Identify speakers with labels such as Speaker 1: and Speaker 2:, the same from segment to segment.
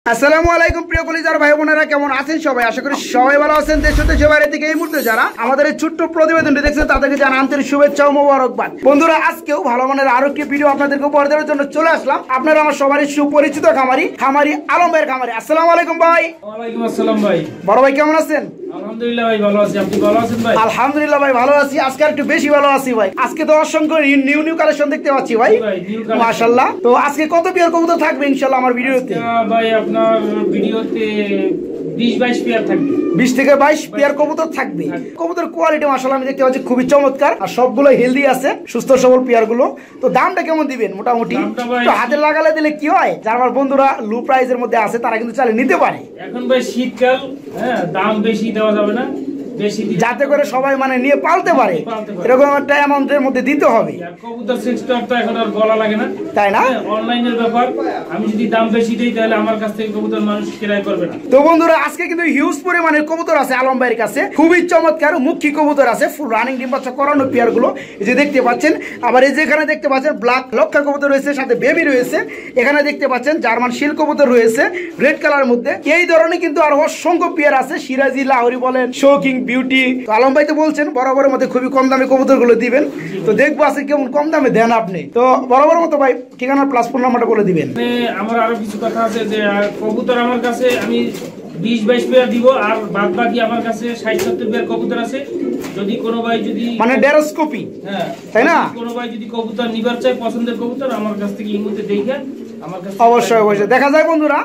Speaker 1: আসসালামু আলাইকুম প্রিয় কলিজার ভাই বোনেরা, কেমন আছেন সবাই? আশা করি সবাই ভালো আছেন। দেশ হতে বাইরে থেকে এই মুহূর্তে যারা আমাদের এই ছোট্ট প্রতিবেদনটি দেখছেন তাদেরকে জানাই আন্তরিক শুভেচ্ছা ও মোবারকবাদ। বন্ধুরা, আজকেও ভালো মানের আরো একটি ভিডিও আপনাদেরকে উপহার দেওয়ার জন্য চলে আসলাম। আপনারা আমার সবারই সুপরিচিত খামারি আলম ভাইয়ের খামারি। আসসালামু আলাইকুম ভাই।
Speaker 2: ওয়ালাইকুম আসসালাম ভাই।
Speaker 1: বড় ভাই কেমন আছেন?
Speaker 2: আলহামদুলিল্লাহ ভাই ভালো আছি, আপনি ভালো আছেন ভাই?
Speaker 1: আলহামদুলিল্লাহ ভাই ভালো আছি, আজকে একটু বেশি ভালো আছি ভাই। আজকে তো অসংখ্য নিউ কালেকশন দেখতে পাচ্ছি ভাই, মাশাআল্লাহ। তো আজকে কত পেয়ার কবুতর থাকবে ইনশাআল্লাহ আমার ভিডিওতে?
Speaker 2: ভাই আপনার ভিডিওতে 20-22 পেয়ার থাকবে।
Speaker 1: 20 থেকে 22 পেয়ার কবুতর থাকবে। কবুতর কোয়ালিটি মাশাআল্লাহ আমি দেখতে পাচ্ছি খুবই চমৎকার, আর সবগুলো হেলদি আছে, সুস্থ সবল পেয়ার গুলো। তো দামটা কেমন দিবেন মোটামুটি? তো হাতে লাগালে দিলে কি হয়, যারা আমার বন্ধুরা লো প্রাইসের মধ্যে আছে তারা কিন্তু চালিয়ে নিতে পারে।
Speaker 2: এখন ভাই শীতকাল, হ্যাঁ দাম বেশি দেওয়া যাবে না,
Speaker 1: যাতে করে সবাই মানে নিয়ে পালতে পারে এরকম একটা অ্যামাউন্টের মধ্যে দিতে হবে।
Speaker 2: কবুতর সেক্টর তো এখন আর বলা লাগে না,
Speaker 1: তাই না?
Speaker 2: অনলাইনের ব্যাপার, আমি যদি দাম বেশি দেই তাহলে আমার কাছ থেকে কবুতর মানুষ ক্রয় করবে না।
Speaker 1: তো বন্ধুরা, আজকে কিন্তু হিউজ পরিমাণের কবুতর আছে আলম ভাইয়ের কাছে, খুবই চমৎকার মুখী কবুতর আছে, ফুল রানিং ডিম বাচ্চা করানো পেয়ার গুলো এই যে দেখতে পাচ্ছেন। আবার এই যেখানে দেখতে পাচ্ছেন ব্ল্যাক লক্ষা কবুতর রয়েছে, সাথে বেবি রয়েছে। এখানে দেখতে পাচ্ছেন জার্মান শিল কবুতর রয়েছে রেড কালার মধ্যে। এই ধরনের কিন্তু আর অসংখ্য পেয়ার আছে, সিরাজি, লাহোরি বলেন, শৌকিং, বিউটি। আলম ভাই তো বলছেন বরাবরের মধ্যে খুবই কম দামে কবুতর গুলো দিবেন, তো দেখবো আজকে কেমন কম দামে দেন আপনি। তো বরাবর মতো ভাই ঠিকানা প্লাস ফোন নাম্বারটা বলে দিবেন।
Speaker 2: আমার আরো কিছু কথা আছে যে কবুতর আমার কাছে আমি 20-22 পেয়ার দিব, আর বাদ বাকি আমার কাছে 60-70 পেয়ার কবুতর আছে। যদি কোনো ভাই যদি
Speaker 1: মানে ডেরোস্কোপি,
Speaker 2: হ্যাঁ
Speaker 1: তাই না,
Speaker 2: কোনো ভাই যদি কবুতর নিবার চায় পছন্দের কবুতর আমার কাছ থেকে ইমুতে দেখে আমার কাছে
Speaker 1: অবশ্যই দেখা যায় বন্ধুরা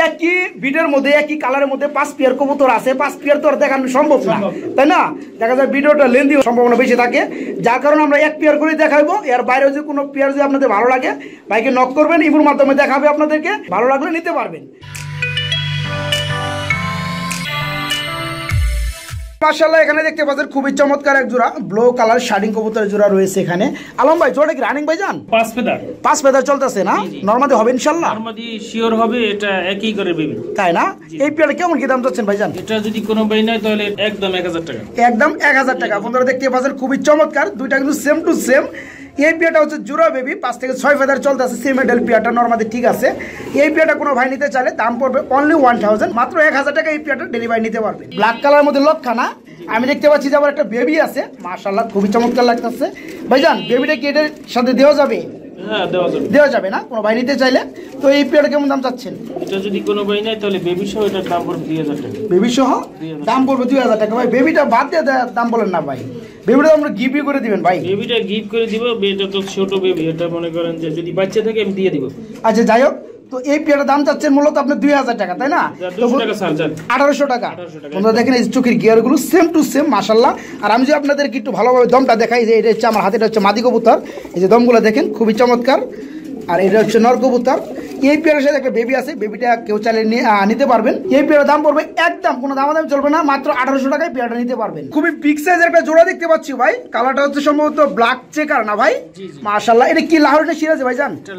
Speaker 1: একই ভিডিওর মধ্যে একই কালারের মধ্যে 5 পেয়ার কবুতর আছে, 5 পেয়ার তো আর দেখানো সম্ভব না, তাই না? দেখা যায় ভিডিওটা লেন্দি সম্ভাবনা বেশি থাকে, যার কারণে আমরা 1 পেয়ার করে দেখাবো। এর বাইরে যদি কোনো পেয়ার যদি আপনাদের ভালো লাগে ভাইকে নক করবেন, ইমোর মাধ্যমে দেখাবে, আপনাদেরকে ভালো লাগলে নিতে পারবেন। মাশাআল্লাহ, এখানে দেখতে পাচ্ছেন খুবই চমৎকার এক জোড়া ব্লু কালার শার্টিং কবুতরের জোড়া রয়েছে এখানে। আলম ভাই, জোড়া কি রানিং ভাই জান? 5 ফেদার চলতেছে না? নরমাদি হবে ইনশাআল্লাহ?
Speaker 2: নরমাদি শিওর হবে, এটা একই করে বেবি,
Speaker 1: তাই না? এই পেয়ারে কেমন কি দাম যাচ্ছেন ভাই জান?
Speaker 2: এটা যদি কোনো ভাই নেয় তাহলে একদম 1000 টাকা।
Speaker 1: একদম 1000 টাকা। আপনারা দেখতে পাচ্ছেন খুবই চমৎকার, দুইটা কিন্তু সেম টু সেম। এই পেয়ারটা হচ্ছে জোড়া বেবি, 5 থেকে 6 ফেদার চলতেছে, সেম মেডেল পেয়ারটা নরমাদি ঠিক আছে। এই পেয়ারটা কোনো ভাই নিতে চাইলে দাম পড়বে অনলি 1000, মাত্র 1000 টাকা এই পেয়ারটা ডেলিভারি নিতে পারবে। ব্ল্যাক কালারের মধ্যে লক্ষানা আমি দেখতে পাচ্ছি যে আবার একটা বেবি আছে, মাশাআল্লাহ খুবই চমৎকার লাগতেছে। ভাইজান বেবিটা কি এটার সাথে দেওয়া যাবে?
Speaker 2: হ্যাঁ দেওয়া যাবে
Speaker 1: না কোনো ভাই নিতে চাইলে? তো এই পেয়ারটা কেমন দাম চাচ্ছেন?
Speaker 2: এটা যদি কোনো ভাই নেয় তাহলে বেবি সহ এটার দাম পড়বে 2000 টাকা।
Speaker 1: বেবি সহ দাম পড়বে 2000 টাকা। ভাই বেবিটা বাদ দিয়ে দাম বলেন না ভাই, বেবিটা আমরা গিফট করে দিবেন ভাই।
Speaker 2: বেবিটা গিফট করে দিব, এটা তো ছোট বেবি, এটা মনে করেন যে যদি বাচ্চা থাকে আমি দিয়ে দিব।
Speaker 1: আচ্ছা যাই হোক, তো এই পেয়ারটার দাম চাচ্ছেন মূলত আপনি 2000 টাকা, তাই না? 1800 টাকা। আপনারা দেখেন এই চোখের গিয়ার গুলো সেম টু সেম মাশাআল্লাহ। আর আমি যে আপনাদেরকে একটু ভালোভাবে দমটা দেখাই, যে এটা হচ্ছে আমার হাতে, এটা হচ্ছে মাদি কবুতর। এই যে দমগুলো দেখেন খুবই চমৎকার, আর এটা হচ্ছে নর কবুতর। এই পেয়ারের সাথে একটা বেবি আছে, বেবিটা কেউ চাইলে নিতে পারবেন। এই পেয়ারের দাম পড়বে একদম কোনো দামাদামি চলবে না, মাত্র 1800 টাকায় পেয়ারটা নিতে পারবেন। খুবই বিগ সাইজের একটা জোড়া দেখতে পাচ্ছি ভাই, কালারটা হচ্ছে সম্ভবত ব্ল্যাক চেকার না ভাই? মাশাআল্লাহ, এটা কি লাহোরি না সিরাজি ভাই জান?
Speaker 2: এটা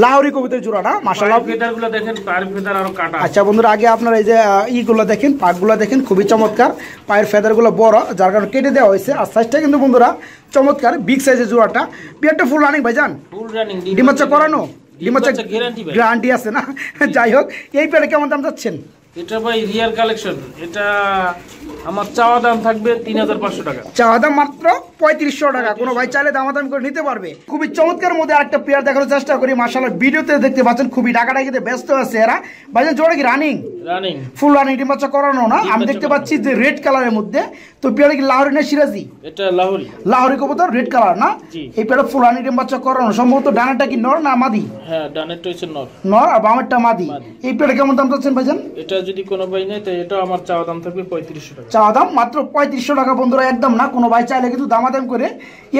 Speaker 1: লাহোরি কবুতরের জোড়া না? মাশাআল্লাহ,
Speaker 2: ফেদারগুলো দেখেন, পায়ের ফেদার আরো কাটা।
Speaker 1: আচ্ছা বন্ধুরা, আগে আপনারা এই যে ইগুলো দেখেন, পাকগুলো দেখেন খুবই চমৎকার, পায়ের ফেদারগুলো বড়, যার কারণে কেটে দেওয়া হয়েছে। আর সাইজটা কিন্তু বন্ধুরা চমৎকার, বিগ সাইজের জোড়াটা। পেয়ারটা ফুল রানিং ভাই জান?
Speaker 2: ফুল রানিং,
Speaker 1: ডিম বাচ্চা করানো, ডিম বাচ্চা গ্যারান্টি আছে না? যাই হোক, এই পেয়ারে কেমন দাম যাচ্ছেন?
Speaker 2: এটা ভাই রিয়ার কালেকশন, এটা আমার চাওয়া দাম থাকবে 3500 টাকা।
Speaker 1: চাওয়া দাম মাত্র 3500 টাকা। কোনো ভাই চাইলে দামাদামি করে নিতে পারবে। খুবই চমৎকার মধ্যে আরেকটা পেয়ার দেখানোর চেষ্টা করি। মাশাআল্লাহ, ভিডিওতে দেখতে পাচ্ছেন খুবই ডাকাডাকিতে ব্যস্ত আছে এরা। ভাইজান জোড়া কি রানিং? ফুল রানিং, ডিম বাচ্চা করানো না? আমি দেখতে পাচ্ছি যে রেড কালারের মধ্যে। তো পেয়ার কি লাহোরি না সিরাজি?
Speaker 2: এটা লাহোরি
Speaker 1: কবুতর, রেড কালার না? এই পেয়ার ফুল রানিং, ডিম বাচ্চা করানো। সম্ভবত ডানাটা কি নর না মাদি?
Speaker 2: হ্যাঁ ডানেরটা হচ্ছে
Speaker 1: নর আর বামেরটা মাদি। এই পেয়ার কেমন দাম চাচ্ছেন ভাইজান?
Speaker 2: এটা যদি কোনো ভাই নেয় তো এটা আমার চাওয়া দাম থাকবে 3500 টাকা।
Speaker 1: চাওয়া দাম মাত্র 3500 টাকা বন্ধুরা, একদম না। কোনো ভাই চাইলে কিন্তু দামাদাম করে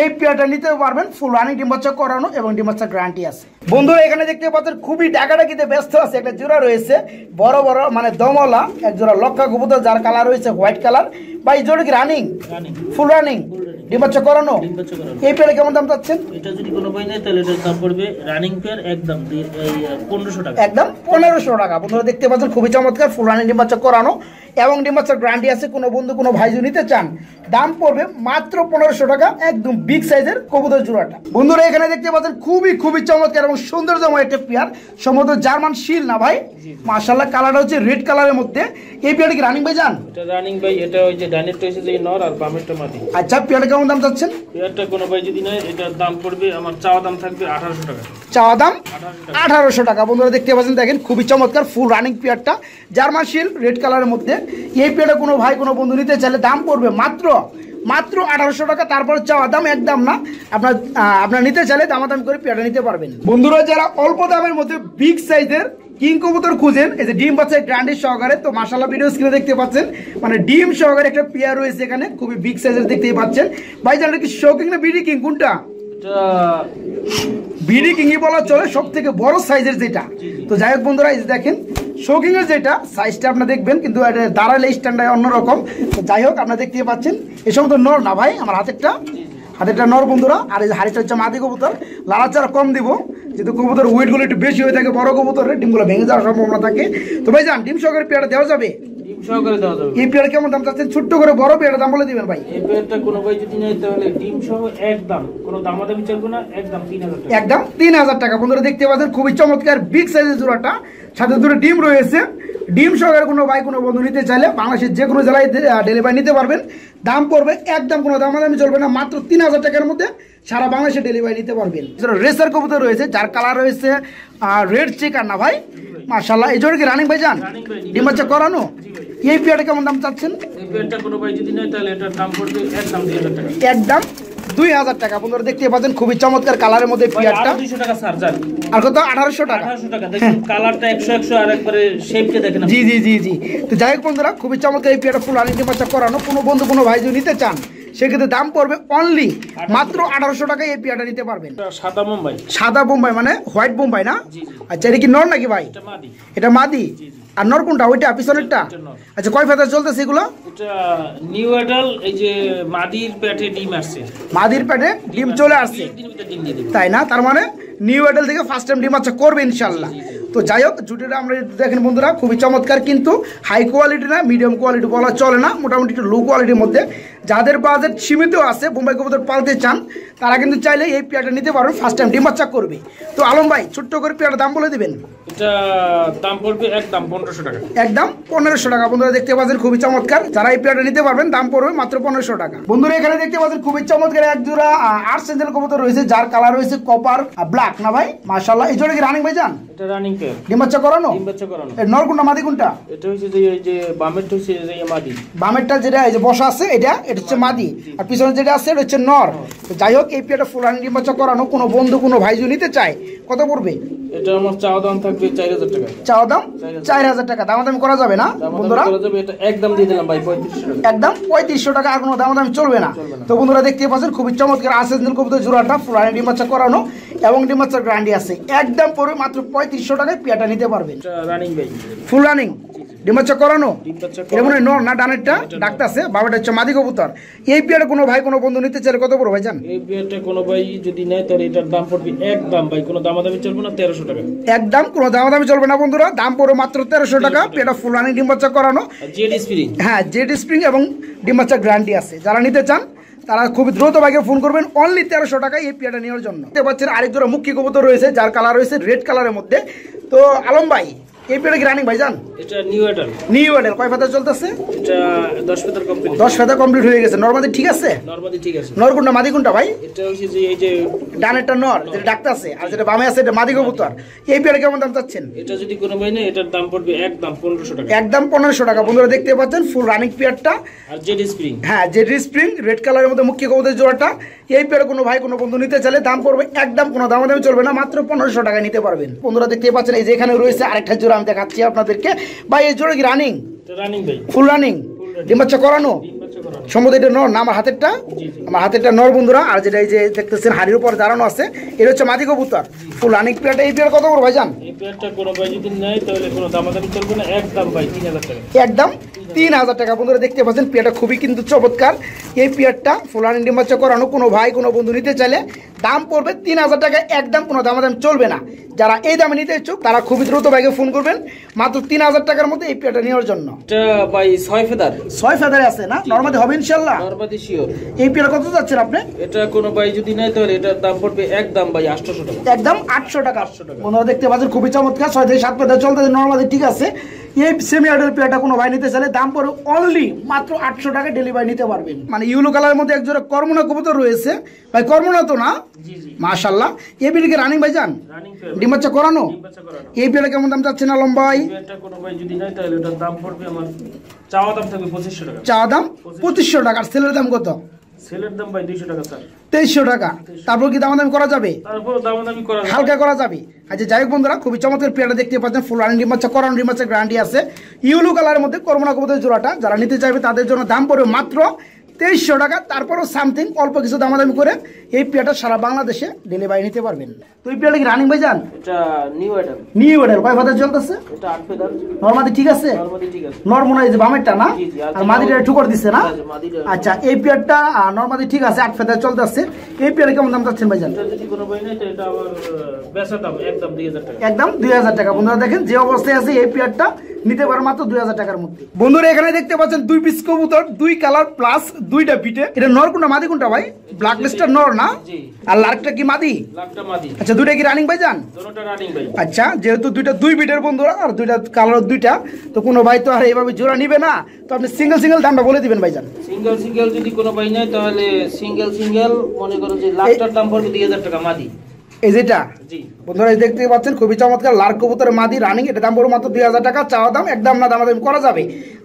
Speaker 1: এই পেয়ারটা নিতে পারবেন। ফুল রানিং, ডিম বাচ্চা করানো এবং ডিম বাচ্চা গ্যারান্টি আছে। বন্ধুরা এখানে দেখতে পাচ্ছেন খুবই ডাকাডাকিতে ব্যস্ত আছে, একটা জোড়া রয়েছে বড় বড় মানে দমলা এক জোড়া লক্ষা কবুতর, যার কালার রয়েছে হোয়াইট কালার। ভাই জোড়া কি রানিং? ফুল রানিং, ডিম বাচ্চা করানো। এই পেয়ারে কেমন দাম চাচ্ছেন?
Speaker 2: এটা যদি কোনো ভাই নেয় তাহলে এটার দাম পড়বে রানিং পেয়ার একদম 1500 টাকা।
Speaker 1: একদম 1500 টাকা। বন্ধুরা দেখতে পাচ্ছেন খুবই চমৎকার ফুল রানিং, ডিম বাচ্চা করানো। এবং ডিম বাচ্চার গ্যারান্টি আছে। কোনো বন্ধু কোনো ভাই যদি নিতে চান দাম পড়বে মাত্র 1500 টাকা, একদম বিগ সাইজের কবুতর জোড়াটা। বন্ধুরা এখানে দেখতে পাচ্ছেন খুবই চমৎকার এবং সৌন্দর্যময় একটা পেয়ার, সম্ভবত জার্মান শিল না ভাই? মাশাআল্লাহ, কালারটা হচ্ছে রেড কালারের মধ্যে। এই পেয়ারটা কি রানিং ভাই জান?
Speaker 2: এটা রানিং ভাই, এটা ওই যে ডানেরটা হচ্ছে যে নর আর বামেরটা মাদি।
Speaker 1: আচ্ছা, পেয়ারটা কেমন দাম চাচ্ছেন?
Speaker 2: পেয়ারটা কোনো ভাই যদি নেয় এটার দাম পড়বে, আমার চাওয়া দাম থাকবে 1800 টাকা।
Speaker 1: চাওয়া দাম 1800 টাকা। বন্ধুরা দেখতে পাচ্ছেন, দেখেন খুবই চমৎকার ফুল রানিং পেয়ারটা, জার্মান শিল রেড কালারের মধ্যে। এই পেয়ারটা কোনো ভাই কোনো বন্ধু নিতে চাইলে দাম পড়বে মাত্র 1800 টাকা। তারপর চাওয়া দাম একদম না, আপনার নিতে চাইলে দামাদামি করে পেয়ারটা নিতে পারবেন। বন্ধুরা যারা অল্প দামের মধ্যে বিগ সাইজের কিং কবুতর খুঁজেন, এই যে ডিম বাচ্চা গ্র্যান্ডের সহকারে, তো মাশাআল্লাহ ভিডিও স্ক্রিনে দেখতে পাচ্ছেন মানে ডিম সহকারে একটা পেয়ার রয়েছে এখানে, খুবই বিগ সাইজের দেখতেই পাচ্ছেন। ভাই জানেন কি শৌকিং না বিডি কিং কোনটা? বিডি কিংই বলা চলে, সব থেকে বড় সাইজের যেটা। তো যাই হোক বন্ধুরা, এই যে দেখেন শৌকিং এর যেটা সাইজটা আপনারা দেখবেন, কিন্তু এটা দাঁড়ালে স্ট্যান্ডার্ড অন্যরকম। তো যাই হোক আপনারা দেখতে পাচ্ছেন, এসব তো নর না ভাই, আমার হাতেরটা নর বন্ধুরা। আর এই যে হাড়িটা হচ্ছে মাদি কবুতর, লাড়াচাড়া কম দিব যেহেতু কবুতর ওয়েটগুলো একটু বেশি হয়ে থাকে, বড় কবুতরের ডিমগুলো ভেঙে যাওয়ার সম্ভাবনা থাকে। তো ভাই জান ডিম সহকারে পেয়ারটা দেওয়া যাবে? এই পেয়ার কেমন দাম চাচ্ছেন? ছোট্ট করে বড় পেয়ারের দাম বলে দিবেন ভাই।
Speaker 2: এই পেয়ারটা কোনো ভাই যদি নেয় তাহলে ডিম সহ একদম কোনো দামাদামি চলবে না, একদম 3000 টাকা।
Speaker 1: একদম 3000 টাকা। বন্ধুরা দেখতে পাচ্ছেন খুবই চমৎকার বিগ সাইজের জোড়াটা, সাথে দুটো ডিম রয়েছে। ডিম সহকারে কোনো ভাই কোনো বন্ধু নিতে চাইলে বাংলাদেশের যে কোনো জেলায় ডেলিভারি নিতে পারবেন। দাম পড়বে একদম কোনো দামাদামি চলবে না, মাত্র 3000 টাকার মধ্যে সারা বাংলাদেশে ডেলিভারি নিতে পারবেন। রেসার কবুতর রয়েছে যার কালার রয়েছে রেড চেকার না ভাই? মাশাআল্লাহ, এই জোড়া কি রানিং ভাই জান? ডিম বাচ্চা করানো। এই পেয়ারটা কেমন দাম চাচ্ছেন?
Speaker 2: এই পেয়ারটা কোনো ভাই যদি নেয় তাহলে এটার দাম পড়বে একদম 2000 টাকা।
Speaker 1: একদম 2000 টাকা। বন্ধুরা দেখতে পাচ্ছেন খুবই চমৎকার কালারের মধ্যে পেয়ারটা।
Speaker 2: 200 টাকা চার্জার।
Speaker 1: আর কত? 1800 টাকা।
Speaker 2: 1800 টাকা। দেখুন কালারটা 100 আর একবারে শেপটা দেখেন।
Speaker 1: জি। তো যাই হোক বন্ধুরা, খুবই চমৎকার এই পেয়ারটা ফুল রানিং ডিম বাচ্চা করানো। কোনো বন্ধু কোনো ভাই যদি নিতে চান সেক্ষেত্রে দাম পড়বে অনলি মাত্র 1800 টাকায় এই পেয়ারটা নিতে পারবেন।
Speaker 2: সাদা বোম্বাই।
Speaker 1: সাদা বোম্বাই মানে হোয়াইট বোম্বাই না? আচ্ছা, এটা কি নর নাকি ভাই? এটা মাদি। আর নর কোনটা? ওইটা পিছনেরটা? আচ্ছা, কয় ফেদার চলতেছে এগুলো?
Speaker 2: এটা নিউ অ্যাডাল, এই যে মাদির পেটে ডিম আসছে।
Speaker 1: মাদির পেটে ডিম চলে আসছে তাই না? তার মানে নিউ অ্যাডাল থেকে ফার্স্ট টাইম ডিম বাচ্চা করবে ইনশাআল্লাহ। তো যাই হোক জুটিটা আমরা দেখেন বন্ধুরা খুবই চমৎকার, কিন্তু হাই কোয়ালিটি না, মিডিয়াম কোয়ালিটি বলা চলে না, মোটামুটি একটু লো কোয়ালিটির মধ্যে। যাদের বাজেট সীমিত আছে, বোম্বাই কবুতর পালতে চান, তারা কিন্তু চাইলে এই পেয়ারটা নিতে পারবেন, ফার্স্ট টাইম ডিম বাচ্চা করবে। তো আলম ভাই ছোট্ট করে পেয়ারটার দাম বলে দিবেন।
Speaker 2: এটা দাম পড়বে একদম 1500 টাকা।
Speaker 1: একদম 1500 টাকা। বন্ধুরা দেখতে পাচ্ছেন খুবই চমৎকার, যারা এই পেয়ারটা নিতে পারবেন দাম পড়বে মাত্র 1500 টাকা। বন্ধুরা এখানে দেখতে পাচ্ছেন খুবই চমৎকার এক জোড়া আর্সেঞ্জেল কবুতর রয়েছে, যার কালার রয়েছে কপার ব্ল্যাক না ভাই? মাশাআল্লাহ, এই জোড়া কি রানিং ভাই জান?
Speaker 2: এটা রানিং পেয়ার।
Speaker 1: ডিম বাচ্চা করানো?
Speaker 2: ডিম বাচ্চা করানো।
Speaker 1: এর নর কোনটা মাদি কোনটা?
Speaker 2: এটা হচ্ছে যে এই যে বামেরটা হচ্ছে যে মাদি।
Speaker 1: বামেরটা যেটা এই যে বসা আছে এটা হচ্ছে মাদি, আর পিছনে যেটা আছে এটা হচ্ছে নর। তো যাই হোক এই পেয়ারটা ফুল রানিং ডিম বাচ্চা করানো। কোনো বন্ধু কোনো ভাই যদি নিতে চায় কত পড়বে?
Speaker 2: এটা আমার চাওয়া দাম থাকবে 4000 টাকা।
Speaker 1: চাওয়া দাম 4000 টাকা। দামাদামি করা যাবে না বন্ধুরা?
Speaker 2: এটা একদম দিয়ে দিলাম ভাই 3500 টাকা।
Speaker 1: একদম 3500 টাকা, আর কোনো দামাদামি চলবে না। তো বন্ধুরা দেখতে পাচ্ছেন খুবই চমৎকার আর্সেঞ্জেল কবুতর জোড়াটা ফুল রানিং ডিম বাচ্চা করানো এবং ডিম বাচ্চার গ্যারান্টি আছে। একদম পড়বে মাত্র 3500 টাকায় পেয়ারটা নিতে পারবেন।
Speaker 2: এটা রানিং ভাই,
Speaker 1: ফুল রানিং ডিম বাচ্চা করানো। এটা মনে হয় নর না? ডানেরটা ডাকতেছে, বাবাটা হচ্ছে মাদি কবুতর। এই পেয়ারে কোনো ভাই কোনো বন্ধু নিতে চাইলে কত পড়বে ভাই জান?
Speaker 2: এই পেয়ারটা কোনো ভাই যদি নেয় তাহলে এটার দাম পড়বে একদম ভাই কোনো দামাদামি চলবে না 1300 টাকা।
Speaker 1: একদম কোনো দামাদামি চলবে না বন্ধুরা, দাম পড়বে মাত্র 1300 টাকা। পেয়ারটা ফুল রানিং ডিম বাচ্চা করানো।
Speaker 2: Jade spring.
Speaker 1: হ্যাঁ, জেড স্প্রিং এবং ডিম বাচ্চা গ্যারান্টি আছে। যারা নিতে চান তারা খুবই দ্রুত ভাগে ফোন করবেন অনলি 1300 টাকায় এই পেয়ারটা নেওয়ার জন্য। দেখতে পাচ্ছেন আরেক জোড়া মুক্কি কবুতর রয়েছে, যার কালার রয়েছে রেড কালারের মধ্যে। তো আলম ভাই এই পেয়ারটা কি রানিং ভাই জান?
Speaker 2: এটা নিউ অ্যাডাল।
Speaker 1: New adult. কয় ফেদার চলতেছে?
Speaker 2: এটা 10 ফেদার কমপ্লিট।
Speaker 1: 10 ফেদার কমপ্লিট হয়ে গেছে। নরমাদি ঠিক আছে?
Speaker 2: নরমাদি ঠিক আছে।
Speaker 1: নর কোনটা মাদি কোনটা ভাই?
Speaker 2: এটা হচ্ছে যে এই যে
Speaker 1: ডানেরটা নর যেটা ডাক্তার আছে, আর যেটা বামে আছে এটা মাদি কবুতর। এই পেয়ারে কেমন দাম চাচ্ছেন?
Speaker 2: এটা যদি কোনো ভাই নেয় এটার দাম পড়বে একদম 1500 টাকা।
Speaker 1: একদম 1500 টাকা। বন্ধুরা দেখতে পাচ্ছেন ফুল রানিং পেয়ারটা।
Speaker 2: আর জেড স্প্রিং।
Speaker 1: হ্যাঁ, জেড স্প্রিং রেড কালারের মধ্যে মুখ্য কবুতর জোড়াটা। এই পেয়ারে কোনো ভাই কোনো বন্ধু নিতে চাইলে দাম পড়বে একদম কোনো দামাদামি চলবে না, মাত্র 1500 টাকায় নিতে পারবেন। বন্ধুরা দেখতে পাচ্ছেন এই যে এখানে রয়েছে আরেকটা জোড়া, আমি দেখাচ্ছি আপনাদেরকে। ভাই এই জোড়া কি রানিং?
Speaker 2: রানিং ভাই,
Speaker 1: ফুল রানিং ডিম বাচ্চা করানো। সম্ভবত এটা নর না? আমার হাতেরটা, আমার হাতেরটা নর বন্ধুরা। আর যেটা এই যে দেখতেছেন হাড়ির উপর দাঁড়ানো আছে এটা হচ্ছে মাদি কবুতর। ফুল রানিং পেয়ারটা। এই পেয়ার কত করে ভাই জান?
Speaker 2: এই পেয়ারটা কোনো ভাই যদি নেয় তাহলে কোনো দামাদামি চলবে না, একদম ভাই 3000 টাকা।
Speaker 1: একদম 3000 টাকা। বন্ধুরা দেখতে পাচ্ছেন পেয়ারটা খুবই কিন্তু চমৎকার। এই পেয়ারটা ফুল রানিং ডিম বাচ্চা করানো কোনো ভাই কোনো বন্ধু নিতে চাইলে দাম পড়বে 3000 টাকা, একদম কোনো দামাদাম চলবে না। যারা এই দামে নিতে ইচ্ছুক তারা খুবই দ্রুত ভাইকে ফোন করবেন মাত্র 3000 টাকার মধ্যে এই পেয়ারটা নেওয়ার জন্য।
Speaker 2: এটা ভাই 6 ফেদার,
Speaker 1: 6 ফেদারে আছে না? নরমাদি হবে ইনশাআল্লাহ,
Speaker 2: নরমাদি শিওর।
Speaker 1: এই পেয়ারটা কত যাচ্ছেন আপনি?
Speaker 2: এটা কোনো ভাই যদি নেয় তাহলে এটার দাম পড়বে একদম ভাই 800 টাকা,
Speaker 1: একদম 800 টাকা। বন্ধুরা দেখতে পাচ্ছেন খুবই চমৎকার, 6 থেকে 7 ফেদার চলতে নরমাদি ঠিক আছে। এই সেমি আডার পেয়ারটা কোনো ভাই নিতে চাইলে দাম পড়ে অনলি মাত্র 800 টাকা, ডেলিভারি নিতে পারবেন। মানে ইউলো কালারের মধ্যে এক জোড়া কর্মনা কবুতর রয়েছে ভাই, কর্মনা তো না?
Speaker 2: জি জি
Speaker 1: মাশাআল্লাহ। এই বিলকে রানিং ভাই যান,
Speaker 2: রানিং
Speaker 1: ডিম বাচ্চা করানো।
Speaker 2: ডিম বাচ্চা করানো।
Speaker 1: এই পেয়ারটা কেমন দাম চাচ্ছেন আলম ভাই?
Speaker 2: এটা কোনো ভাই যদি নেয় তাহলে এটার দাম পড়বে আমার চাওয়া দাম থাকবে 2500 টাকা,
Speaker 1: চা দাম 2500 টাকা। আর সেলের দাম কত?
Speaker 2: সেলের দাম ভাই 200 টাকা স্যার,
Speaker 1: 2300 টাকা। তারপর কি দামাদামি করা যাবে?
Speaker 2: তারপর দামাদামি করা যাবে,
Speaker 1: হালকা করা যাবে। আচ্ছা যাই হোক বন্ধুরা, খুবই চমৎকার পেয়ারটা দেখতে পাচ্ছেন, ফুল রানিং ডিম বাচ্চা করানো, ডিম বাচ্চা গ্যারান্টি আছে। ইউলো কালারের মধ্যে কর্মনা কবুতরের জোড়াটা যারা নিতে চাইবে তাদের জন্য দাম পড়বে মাত্র 2300 টাকা। তারপরও সামথিং অল্প কিছু দামাদামি করে এই পেয়ারটা সারা বাংলাদেশে ডেলিভারি নিতে পারবেন। তো এই পেয়ারটা কি রানিং ভাই যান?
Speaker 2: এটা নিউ আইটেম,
Speaker 1: নিউ মডেল কয় ফেদার চলতেছে?
Speaker 2: এটা 8 ফেদার,
Speaker 1: নরমাদি ঠিক আছে?
Speaker 2: নরমাদি ঠিক আছে,
Speaker 1: নরমোনা এই যে বামেরটা না?
Speaker 2: জি, জি,
Speaker 1: আর মাদিটা ঠুকর দিছে না?
Speaker 2: মাদিটা।
Speaker 1: আচ্ছা এই পেয়ারটা নরমাদি ঠিক আছে, 8 ফেদার চলতেছে। এই পেয়ারে কেমন দাম চাচ্ছেন ভাই যান?
Speaker 2: এটা যদি কোনো ভাই নেয় তো এটা আবার বেচা দাম একদম 2000 টাকা,
Speaker 1: একদম 2000 টাকা। বন্ধুরা দেখেন যে অবস্থায় আছে এই পেয়ারটা নিতে পারে মাত্র 2000 টাকার মধ্যে। বন্ধুরা এখানে দেখতে পাচ্ছেন 2 পিস কবুতর, 2 কালার প্লাস 2টা পিঠে। এটা নর কোনটা মাদি কোনটা ভাই? ব্ল্যাক লিস্টার নর না?
Speaker 2: জি।
Speaker 1: আর লার্কটা কি মাদি?
Speaker 2: লাখটা মাদি।
Speaker 1: আচ্ছা দুইটা কি রানিং ভাই যান?
Speaker 2: দুটোটা রানিং ভাই।
Speaker 1: আচ্ছা যেহেতু দুইটা 2 বিটের বন্ধুরা আর দুইটা কালার দুইটা, তো কোনো ভাই তো আর এইভাবে জোড়া নিবে না, তো আপনি সিঙ্গেল সিঙ্গেল দামটা বলে দিবেন ভাই যান।
Speaker 2: সিঙ্গেল সিঙ্গেল যদি কোনো ভাই নেয় তাহলে সিঙ্গেল সিঙ্গেল মনে করো যে লাখটার দাম পড়বে 2000 টাকা মাদি।
Speaker 1: এই যেটা
Speaker 2: জি
Speaker 1: বন্ধুরা দেখতে পাচ্ছেন খুবই চমৎকার লার্ক কবুতরের মাদি রানিং, এটা দাম পড়বে মাত্র 2000 টাকা। চাওয়া দাম একদম না, দামাদামি করা যাবে।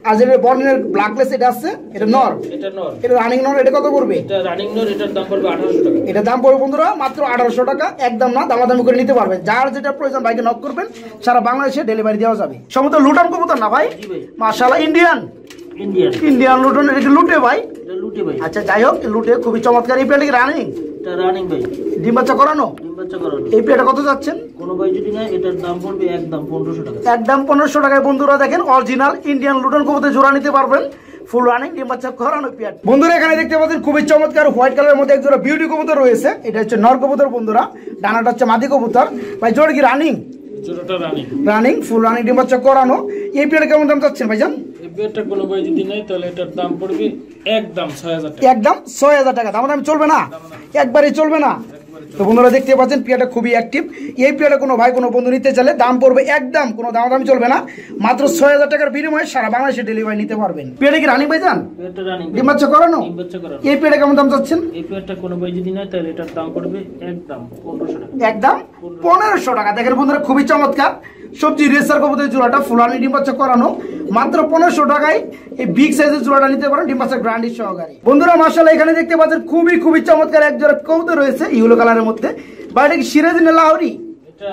Speaker 1: আর যেটা বর্ণের ব্ল্যাকলেস এটা আছে, এটা নর,
Speaker 2: এটা নর,
Speaker 1: এটা রানিং নর। এটা কত পড়বে?
Speaker 2: এটা রানিং নর, এটার দাম পড়বে 1800 টাকা।
Speaker 1: এটা দাম পড়বে বন্ধুরা মাত্র 1800 টাকা, একদম না, দামাদামি করে নিতে পারবেন। যার যেটা প্রয়োজন ভাইকে নক করবেন, সারা বাংলাদেশে ডেলিভারি দেওয়া যাবে। সমস্ত লুটন কবুতর না ভাই?
Speaker 2: জি ভাই।
Speaker 1: মাশাআল্লাহ ইন্ডিয়ান,
Speaker 2: ইন্ডিয়ান,
Speaker 1: ইন্ডিয়ান লুটন। এটা কি লুটে ভাই?
Speaker 2: এটা লুটে ভাই।
Speaker 1: আচ্ছা যাই হোক লুটে খুবই চমৎকার। এই পেয়ারটা কি রানিং?
Speaker 2: এটা রানিং ভাই,
Speaker 1: ডিম বাচ্চা করানো।
Speaker 2: ডিম বাচ্চা করানো।
Speaker 1: এই পেয়ারটা কত যাচ্ছেন?
Speaker 2: কোনো ভাই যদি নেয় এটার দাম পড়বে একদম 1500 টাকা,
Speaker 1: একদম 1500 টাকায়। বন্ধুরা দেখেন অরিজিনাল ইন্ডিয়ান লুটন কবুতর জোড়া নিতে পারবেন, ফুল রানিং ডিম বাচ্চা করানো পেয়ার। বন্ধুরা এখানে দেখতে পাচ্ছেন খুবই চমৎকার হোয়াইট কালারের মধ্যে এক জোড়া বিউটি কবুতর রয়েছে। এটা হচ্ছে নর কবুতর বন্ধুরা, ডানাটা হচ্ছে মাদি কবুতর। ভাই জোড়া কি রানিং?
Speaker 2: জোড়াটা রানিং,
Speaker 1: রানিং ফুল রানিং ডিম বাচ্চা করানো। এই পেয়ারে কেমন দাম চাচ্ছেন ভাইজান?
Speaker 2: এই পেয়ারটা কোনো ভাই যদি নেয় তাহলে এটার দাম পড়বে একদম 6000 টাকা,
Speaker 1: একদম 6000 টাকা। দাম চলবে না, একবারে চলবে না। তো বন্ধুরা দেখতে পাচ্ছেন পেয়ারটা খুবই অ্যাক্টিভ। এই পেয়ারটা কোনো ভাই কোনো বন্ধু নিতে চাইলে দাম পড়বে একদম কোনো দামাদামি চলবে না, মাত্র 6000 টাকার বিনিময়ে সারা বাংলাদেশে ডেলিভারি নিতে পারবেন। পেয়ারটা কি রানিং ভাইজান?
Speaker 2: পেয়ারটা রানিং,
Speaker 1: ডিম বাচ্চা করানো।
Speaker 2: ডিম বাচ্চা করানো।
Speaker 1: এই পেয়ারটা কেমন দাম চাচ্ছেন?
Speaker 2: এই পেয়ারটা কোনো ভাই যদি নেয় তাহলে এটার দাম পড়বে একদম 1500 টাকা,
Speaker 1: একদম 1500 টাকা। দেখেন বন্ধুরা খুবই চমৎকার সবজি রেসার কবুতরের জোড়াটা ফুলানি ডিম বাচ্চা করানো, মাত্র 1500 টাকায় এই বিগ সাইজের জোড়াটা নিতে পারেন ডিম বাচ্চা গ্যারান্টি সহকারে। বন্ধুরা মাশাআল্লাহ এখানে দেখতে পাচ্ছেন খুবই চমৎকার এক জোড়া কবুতর রয়েছে ইয়েলো কালারের মধ্যে। বাইরে কি সিরাজি না লাহোরি?
Speaker 2: এটা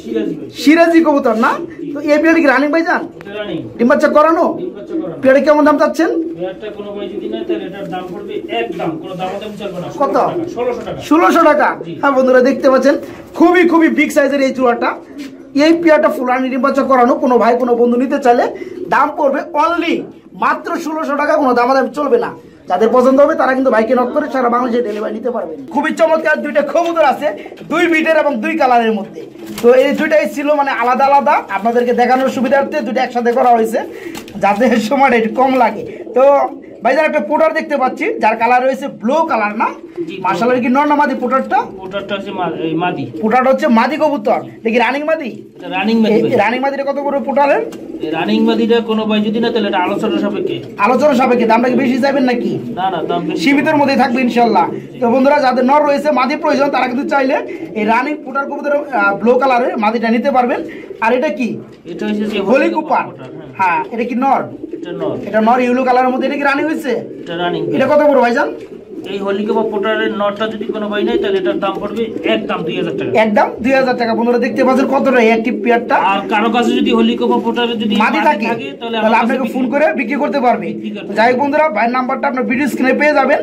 Speaker 2: সিরাজি ভাই,
Speaker 1: সিরাজি কবুতর না? তো এই পেয়ারটা কি রানিং ভাই যান?
Speaker 2: এটা রানিং,
Speaker 1: ডিম বাচ্চা করানো।
Speaker 2: ডিম বাচ্চা করানো।
Speaker 1: পেয়ারটা কেমন দাম চাচ্ছেন?
Speaker 2: পেয়ারটা কোনো ভাই যদি নেয় তাহলে এটার দাম পড়বে একদম কোনো দামাদাম চলবে না,
Speaker 1: কত?
Speaker 2: 1600 টাকা।
Speaker 1: 1600 টাকা। হ্যাঁ বন্ধুরা দেখতে পাচ্ছেন খুবই বিগ সাইজের এই জোড়াটা। এই পেয়ারটা ফুলানি ডিম বাচ্চা করানো কোনো ভাই কোনো বন্ধু নিতে চাইলে দাম পড়বে অনলি মাত্র 1600 টাকা, কোনো দামাদাম চলবে না। যাদের পছন্দ হবে তারা কিন্তু ভাইকে নক করে সারা বাংলাদেশে ডেলিভারি নিতে পারবেন। খুবই চমৎকার দুইটা কবুতর আছে 2 বিটের এবং 2 কালারের মধ্যে। তো এই দুইটাই ছিল মানে আলাদা আলাদা, আপনাদেরকে দেখানোর সুবিধার্থে দুইটা একসাথে করা হয়েছে যাতে সময়টা একটু কম লাগে। তো ভাইজান একটা পোটার দেখতে পাচ্ছি যার কালার রয়েছে ব্লু কালার না? মাশাআল্লাহ কি নর না মাদি পোটারটা?
Speaker 2: পোটারটা হচ্ছে মাদি,
Speaker 1: পোটারটা হচ্ছে মাদি কবুতর। দেখি রানিং মাদি।
Speaker 2: এটা রানিং মাদি ভাই।
Speaker 1: রানিং মাদিটা কত করে পোটারের?
Speaker 2: এই রানিং মাদিটা কোনো ভাই যদি না তাহলে এটা আলোচনা সাপেক্ষে।
Speaker 1: আলোচনা সাপেক্ষে দামটা কি বেশি চাইবেন নাকি?
Speaker 2: না না, দাম বেশি,
Speaker 1: সীমিতের মধ্যে থাকবে ইনশাআল্লাহ। তো বন্ধুরা যাদের নর রয়েছে মাদি প্রয়োজন তারা কিন্তু চাইলে এই রানিং পোটার কবুতরের ব্লু কালারের মাদিটা নিতে পারবেন। আর এটা কি?
Speaker 2: এটা হচ্ছে যে
Speaker 1: হোলি কুপার। হ্যাঁ এটা কি নর?
Speaker 2: এটা নর,
Speaker 1: এটা নর ইয়েলো কালারের মধ্যে। এটা কি রানিং হয়েছে?
Speaker 2: এটা রানিং।
Speaker 1: এটা কত করে ভাইজান?
Speaker 2: এই হলিকা পোটারের নটটা যদি কোনো ভাই নেয় তাহলে এটার দাম পড়বে একদম 2000 টাকা,
Speaker 1: একদম 2000 টাকা। বন্ধুরা দেখতে পাচ্ছেন কতটা অ্যাক্টিভ পেয়ারটা।
Speaker 2: আর কারো কাছে যদি হলিকা পোটারের যদি
Speaker 1: মাদি থাকে
Speaker 2: তাহলে
Speaker 1: তাহলে আপনাকে ফোন করে বিক্রি করতে পারবে। যাই হোক বন্ধুরা ভাইয়ের নাম্বারটা আপনার ভিডিও স্ক্রিনে পেয়ে যাবেন।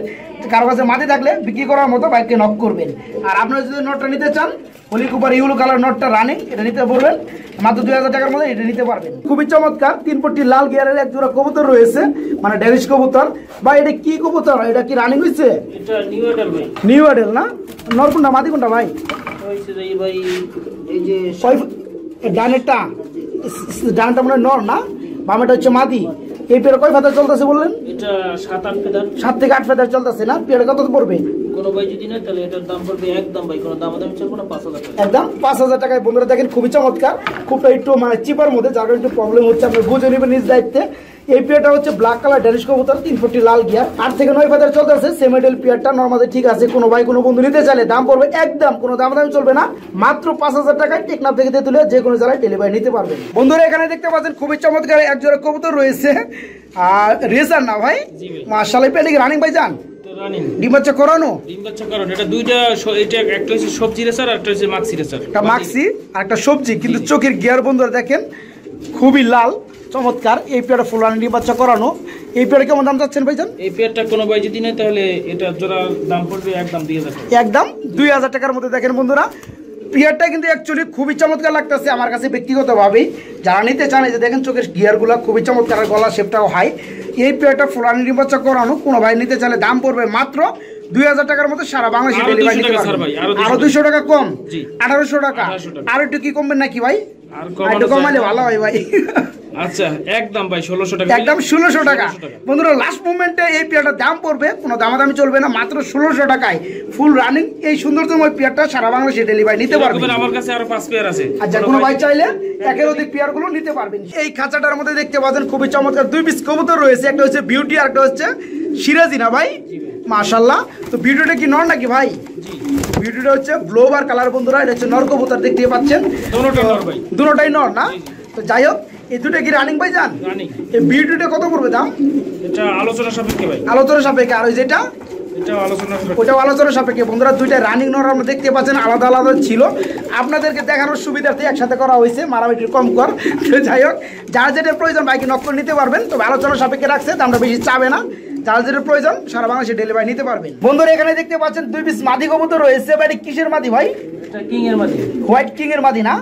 Speaker 1: কারো কাছে মাদি থাকলে বিক্রি করার মতো বাইককে নক করবেন। আর আপনারা যদি নটটা নিতে চান হোলি কুপার ইউলো কালার নটটা রানিং, এটা নিতে পারবেন মাত্র 2000 টাকার মধ্যে এটা নিতে পারবেন। খুবই চমৎকার 3 পট্টি লাল গিয়ারের এক জোড়া কবুতর রয়েছে, মানে ড্যানিশ কবুতর। ভাই এটা কি কবুতর, এটা কি রানিং হইছে?
Speaker 2: এটা নিউ অ্যাডাল ভাই।
Speaker 1: নিউ অ্যাডাল না? নর কোনটা মাদি কোনটা ভাই?
Speaker 2: হইছে যে ভাই এই যে
Speaker 1: ডানেরটা, ডানটা মনে হয় নর না, বামেটা হচ্ছে মাদি। এই পেয়ার কয় ফেদার চলতেছে বললেন?
Speaker 2: এটা 7-8 ফেদার।
Speaker 1: 7 থেকে 8 ফেদার চলতেছে না? পেয়ার কত পড়বে?
Speaker 2: কোনো ভাই যদি না তাহলে এটার দাম পড়বে একদম ভাই, কোনো দামাদামি চলবে না, 5000 টাকা।
Speaker 1: একদম 5000 টাকায়। বন্ধুরা দেখেন খুবই চমৎকার, খুব একটু মানে চিপার মধ্যে, যার কারণে একটু প্রবলেম হচ্ছে, আপনি বুঝে নেবেন নিজ দায়িত্বে। এই পেয়ারটা হচ্ছে ব্ল্যাক কালার ড্যানিশ কবুতর, 3 ফুটি লাল গিয়ার, 8 থেকে 9 ফেদার চলতেছে। সেমিডেল পেয়ারটা নরমালি ঠিক আছে। কোনো ভাই কোনো বন্ধু নিতে চাইলে দাম পড়বে একদম, কোনো দামাদামি চলবে না, মাত্র 5000 টাকায় টেকনাফ থেকে তুলে যে কোনো জায়গায় ডেলিভারি নিতে পারবেন। বন্ধুরা এখানে দেখতে পাচ্ছেন খুবই চমৎকার এক জোড়া কবুতর রয়েছে, আর রেসার না ভাই? মাশাআল্লাহ, পেয়ারটা কি রানিং ভাই জান?
Speaker 2: রানিং।
Speaker 1: ডিম বাচ্চা করানো?
Speaker 2: ডিম বাচ্চা করানো। এটা দুইটা, এটা একটা হচ্ছে সবজি রেসার আর একটা হচ্ছে মাক্সি রেসার।
Speaker 1: একটা মাক্সি আর একটা সবজি, কিন্তু চোখের গিয়ার বন্ধুরা দেখেন খুবই লাল, চমৎকার। এই পেয়ারটা ফুল রানিং ডিম বাচ্চা করানো। এই পেয়ারে কেমন দাম চাচ্ছেন ভাইজান?
Speaker 2: এই পেয়ারটা কোনো ভাই যদি নেয় তাহলে এটা জোড়া দাম পড়বে একদম 2000 টাকা।
Speaker 1: একদম 2000 টাকার মধ্যে। দেখেন বন্ধুরা পেয়ারটা কিন্তু অ্যাকচুয়ালি খুবই চমৎকার লাগতেছে আমার কাছে ব্যক্তিগতভাবেই। যারা নিতে চান, এই যে দেখেন চোখের গিয়ারগুলো খুবই চমৎকার, গলা শেপটাও হাই। এই পেয়ারটা ফুল রানিং ডিম বাচ্চা করানো, কোনো ভাই নিতে চাইলে দাম পড়বে মাত্র 2000 টাকার মধ্যে সারা বাংলাদেশে ডেলিভারি নিতে পারবেন। আরো 200 টাকা কম, 1800 টাকা। আর একটু কি কমবেন নাকি ভাই?
Speaker 2: আর
Speaker 1: একটু কমালে ভালো হয় ভাই।
Speaker 2: আচ্ছা একদম ভাই 1600 টাকা।
Speaker 1: একদম 1600 টাকা। বন্ধুরা লাস্ট মোমেন্টে এই পেয়ারটার দাম পড়বে, কোনো দামাদামি চলবে না, মাত্র 1600 টাকায় ফুল রানিং এই সুন্দরতম পেয়ারটা সারা বাংলাদেশে ডেলিভারি নিতে পারবেন।
Speaker 2: আমার কাছে আরো 5 পেয়ার আছে।
Speaker 1: আচ্ছা কোনো ভাই চাইলে একের অধিক পেয়ারগুলো নিতে পারবেন। এই খাঁচাটার মধ্যে দেখতে পাচ্ছেন খুবই চমৎকার 2 পিস কবুতর রয়েছে, একটা হচ্ছে বিউটি আর একটা হচ্ছে সিরাজি না ভাই? মাশাআল্লাহ। তো বিউটিটা কি নর নাকি ভাই? বিউটিটা হচ্ছে ব্লোবার কালার বন্ধুরা, এটা হচ্ছে নর কবুতর, দেখতে পাচ্ছেন
Speaker 2: দুটোটাই নর ভাই।
Speaker 1: দুটোটাই নর না? তো যাই হোক, এই দুটো কি রানিং ভাই জান?
Speaker 2: রানিং।
Speaker 1: এই বিউটিটা কত পড়বে দাম?
Speaker 2: এটা আলোচনা সাপেক্ষে ভাই।
Speaker 1: আলোচনা সাপেক্ষে। আর ওই যেটা
Speaker 2: এটা আলোচনা সাপেক্ষে।
Speaker 1: ওটাও আলোচনা সাপেক্ষে। বন্ধুরা দুইটা রানিং নর আমরা দেখতে পাচ্ছেন, আলাদা আলাদা ছিল, আপনাদেরকে দেখানোর সুবিধার্থে একসাথে করা হয়েছে, মারামারির কম কর। তো যাই হোক, যার যেটা প্রয়োজন বাইকে নক করে নিতে পারবেন, তবে আলোচনা সাপেক্ষে রাখছে, দামটা বেশি চাবে না। যার যেটা প্রয়োজন সারা বাংলাদেশে ডেলিভারি নিতে পারবেন। বন্ধুরা এখানে দেখতে পাচ্ছেন 2 পিস মাদি কবুতর রয়েছে। ভাই কিসের মাদি ভাই?
Speaker 2: এটা কিং এর মাদি।
Speaker 1: হোয়াইট কিং এর মাদি না?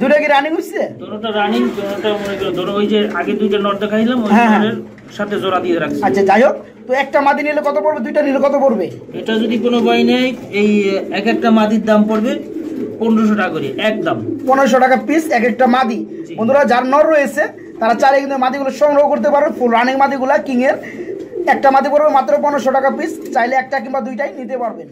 Speaker 1: দুটো কি রানিং হচ্ছে?
Speaker 2: দুটোটা রানিং, দুটোটা মনে করো ধরো ওই যে আগে দুইটা নট দেখাইলাম ওই নটের সাথে জোড়া দিয়ে রাখছি।
Speaker 1: আচ্ছা যাই হোক, তো একটা মাদি নিলে কত পড়বে, দুইটা নিলে কত পড়বে?
Speaker 2: এটা যদি কোনো ভাই নেয় এই এক একটা মাদির দাম পড়বে 1500 টাকা করে একদম।
Speaker 1: 1500 টাকা পিস এক একটা মাদি। বন্ধুরা যার নর রয়েছে তারা চাইলে কিন্তু মাদিগুলো সংগ্রহ করতে পারবে, ফুল রানিং মাদিগুলা কিং এর। একটা মাদি পড়বে মাত্র 1500 টাকা পিস, চাইলে একটা কিংবা দুইটাই নিতে পারবেন।